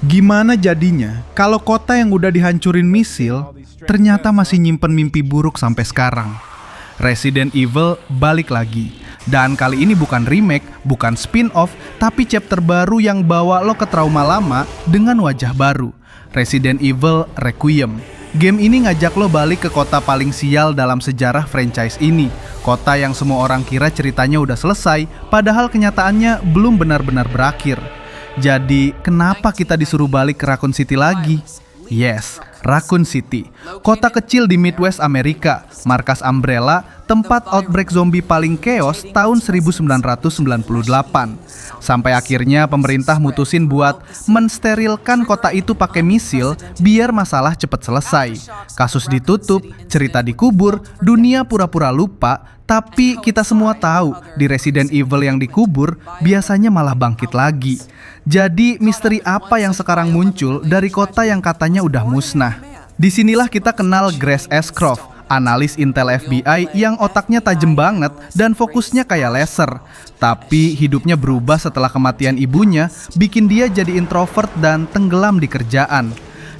Gimana jadinya kalau kota yang udah dihancurin misil ternyata masih nyimpen mimpi buruk sampai sekarang? Resident Evil balik lagi. Dan kali ini bukan remake, bukan spin-off, tapi chapter baru yang bawa lo ke trauma lama dengan wajah baru. Resident Evil Requiem. Game ini ngajak lo balik ke kota paling sial dalam sejarah franchise ini. Kota yang semua orang kira ceritanya udah selesai, padahal kenyataannya belum benar-benar berakhir. Jadi, kenapa kita disuruh balik ke Raccoon City lagi? Yes, Raccoon City, kota kecil di Midwest Amerika, markas Umbrella, tempat outbreak zombie paling chaos tahun 1998. Sampai akhirnya pemerintah mutusin buat mensterilkan kota itu pakai misil biar masalah cepat selesai. Kasus ditutup, cerita dikubur, dunia pura-pura lupa, tapi kita semua tahu di Resident Evil yang dikubur biasanya malah bangkit lagi. Jadi misteri apa yang sekarang muncul dari kota yang katanya udah musnah? Disinilah kita kenal Grace Ashcroft, analis Intel FBI yang otaknya tajam banget dan fokusnya kayak laser. Tapi hidupnya berubah setelah kematian ibunya, bikin dia jadi introvert dan tenggelam di kerjaan.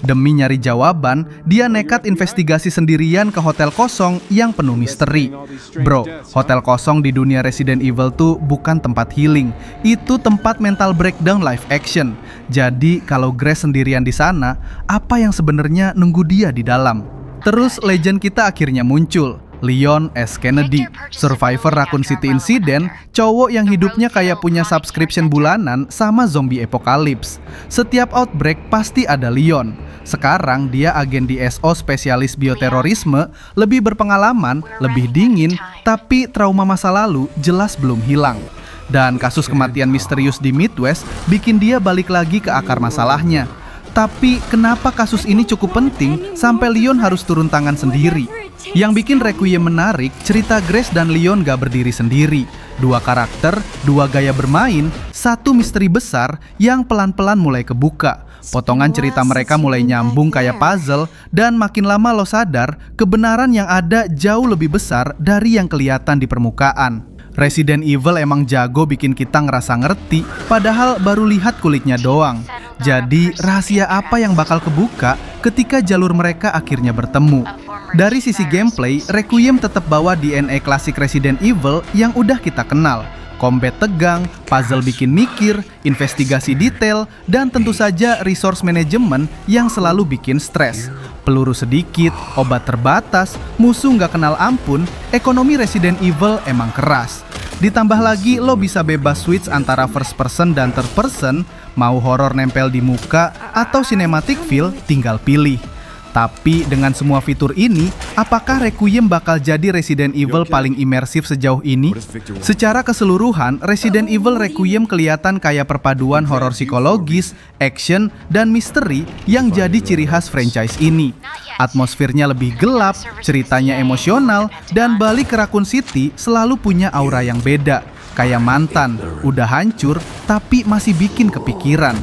Demi nyari jawaban, dia nekat investigasi sendirian ke hotel kosong yang penuh misteri. Bro, hotel kosong di dunia Resident Evil tuh bukan tempat healing. Itu tempat mental breakdown live action. Jadi kalau Grace sendirian di sana, apa yang sebenarnya nunggu dia di dalam? Terus legend kita akhirnya muncul. Leon S. Kennedy, survivor Raccoon City Incident, cowok yang hidupnya kayak punya subscription bulanan sama zombie apocalypse. Setiap outbreak pasti ada Leon. Sekarang dia agen di SO spesialis bioterorisme, lebih berpengalaman, lebih dingin, tapi trauma masa lalu jelas belum hilang. Dan kasus kematian misterius di Midwest bikin dia balik lagi ke akar masalahnya. Tapi kenapa kasus ini cukup penting sampai Leon harus turun tangan sendiri? Yang bikin Requiem menarik, cerita Grace dan Leon gak berdiri sendiri. Dua karakter, dua gaya bermain, satu misteri besar yang pelan-pelan mulai kebuka. Potongan cerita mereka mulai nyambung kayak puzzle, dan makin lama lo sadar kebenaran yang ada jauh lebih besar dari yang kelihatan di permukaan. Resident Evil emang jago bikin kita ngerasa ngerti, padahal baru lihat kulitnya doang. Jadi rahasia apa yang bakal kebuka ketika jalur mereka akhirnya bertemu? Dari sisi gameplay, Requiem tetap bawa DNA klasik Resident Evil yang udah kita kenal. Combat tegang, puzzle bikin mikir, investigasi detail, dan tentu saja resource management yang selalu bikin stres. Peluru sedikit, obat terbatas, musuh nggak kenal ampun, ekonomi Resident Evil emang keras. Ditambah lagi lo bisa bebas switch antara first person dan third person, mau horor nempel di muka atau cinematic feel tinggal pilih. Tapi dengan semua fitur ini, apakah Requiem bakal jadi Resident Evil paling imersif sejauh ini? Secara keseluruhan, Resident Evil Requiem kelihatan kayak perpaduan horor psikologis, action, dan misteri yang jadi ciri khas franchise ini. Atmosfernya lebih gelap, ceritanya emosional, dan balik ke Raccoon City selalu punya aura yang beda. Kayak mantan, udah hancur, tapi masih bikin kepikiran.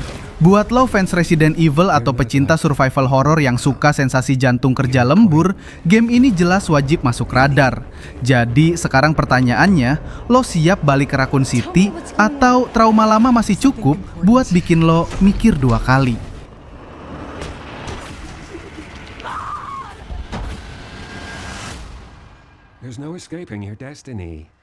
Buat lo fans Resident Evil atau pecinta survival horror yang suka sensasi jantung kerja lembur, game ini jelas wajib masuk radar. Jadi sekarang pertanyaannya, lo siap balik ke Raccoon City atau trauma lama masih cukup buat bikin lo mikir dua kali? There's no escaping your destiny.